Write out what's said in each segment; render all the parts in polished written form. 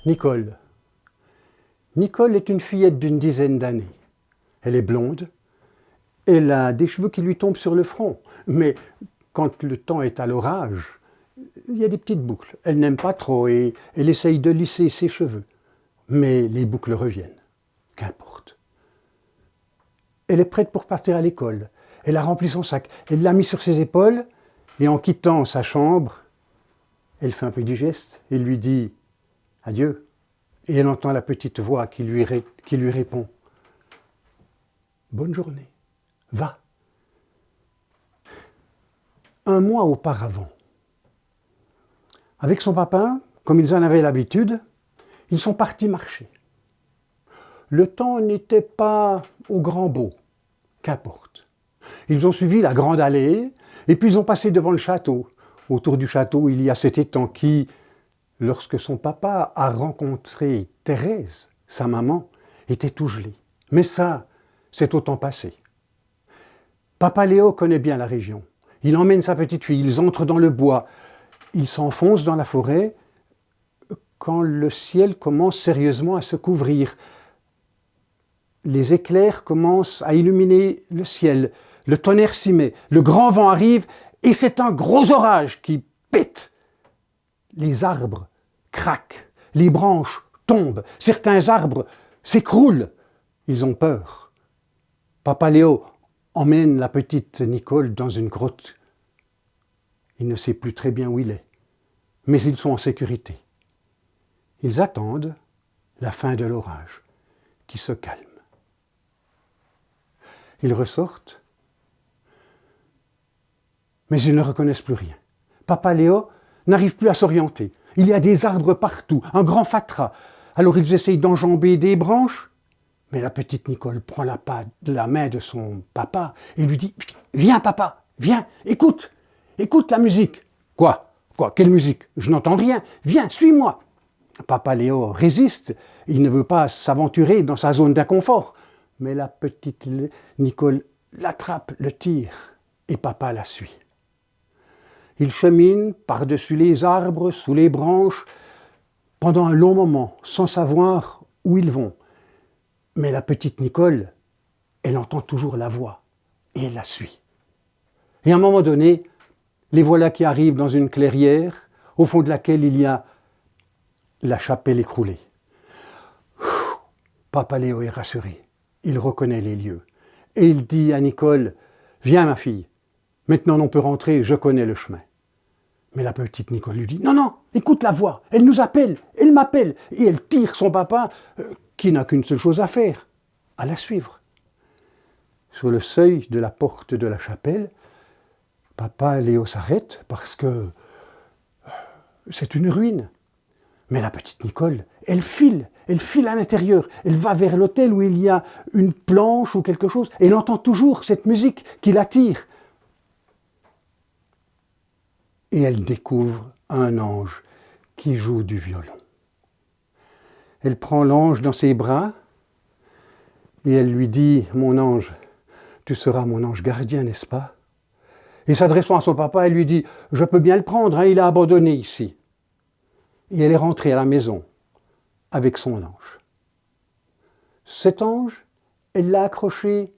Nicole. Nicole est une fillette d'une dizaine d'années. Elle est blonde, elle a des cheveux qui lui tombent sur le front, mais quand le temps est à l'orage, il y a des petites boucles. Elle n'aime pas trop et elle essaye de lisser ses cheveux, mais les boucles reviennent. Qu'importe. Elle est prête pour partir à l'école. Elle a rempli son sac, elle l'a mis sur ses épaules et en quittant sa chambre, elle fait un petit geste et lui dit « Adieu ». Et elle entend la petite voix qui lui répond « Bonne journée, va ». Un mois auparavant, avec son papa, comme ils en avaient l'habitude, ils sont partis marcher. Le temps n'était pas au grand beau, qu'importe. Ils ont suivi la grande allée et puis ils ont passé devant le château. Autour du château, il y a cet étang qui, lorsque son papa a rencontré Thérèse, sa maman, était tout gelé. Mais ça, c'est au temps passé. Papa Léo connaît bien la région. Il emmène sa petite fille, ils entrent dans le bois, ils s'enfoncent dans la forêt quand le ciel commence sérieusement à se couvrir. Les éclairs commencent à illuminer le ciel, le tonnerre s'y met, le grand vent arrive et c'est un gros orage qui pète. Les arbres craquent, les branches tombent, certains arbres s'écroulent. Ils ont peur. Papa Léo emmène la petite Nicole dans une grotte. Il ne sait plus très bien où il est, mais ils sont en sécurité. Ils attendent la fin de l'orage, qui se calme. Ils ressortent, mais ils ne reconnaissent plus rien. Papa Léo n'arrive plus à s'orienter. Il y a des arbres partout, un grand fatras. Alors ils essayent d'enjamber des branches, mais la petite Nicole prend la main de son papa et lui dit « Viens papa, viens, écoute la musique !»« Quoi ? Quelle musique ? Je n'entends rien. Viens, suis-moi !» Papa Léo résiste, il ne veut pas s'aventurer dans sa zone d'inconfort. Mais la petite Nicole l'attrape, le tire, et papa la suit. Ils cheminent par-dessus les arbres, sous les branches, pendant un long moment, sans savoir où ils vont. Mais la petite Nicole, elle entend toujours la voix, et elle la suit. Et à un moment donné, les voilà qui arrivent dans une clairière, au fond de laquelle il y a la chapelle écroulée. Papa Léo est rassuré. Il reconnaît les lieux. Et il dit à Nicole, « Viens ma fille, maintenant on peut rentrer, je connais le chemin. » Mais la petite Nicole lui dit, « Non, écoute la voix, elle nous appelle, elle m'appelle. » Et elle tire son papa, qui n'a qu'une seule chose à faire, à la suivre. Sur le seuil de la porte de la chapelle, Papa Léo s'arrête parce que c'est une ruine. Mais la petite Nicole, elle file à l'intérieur, elle va vers l'autel où il y a une planche ou quelque chose, et elle entend toujours cette musique qui l'attire. Et elle découvre un ange qui joue du violon. Elle prend l'ange dans ses bras et elle lui dit « Mon ange, tu seras mon ange gardien, n'est-ce pas ?» Et s'adressant à son papa, elle lui dit « Je peux bien le prendre, il a abandonné ici. » Et elle est rentrée à la maison avec son ange. Cet ange, elle l'a accroché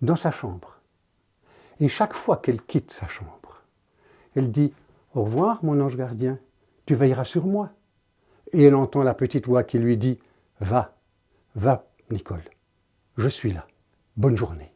dans sa chambre. Et chaque fois qu'elle quitte sa chambre, elle dit « Au revoir, mon ange gardien, tu veilleras sur moi. » Et elle entend la petite voix qui lui dit « Va, Nicole, je suis là, bonne journée. »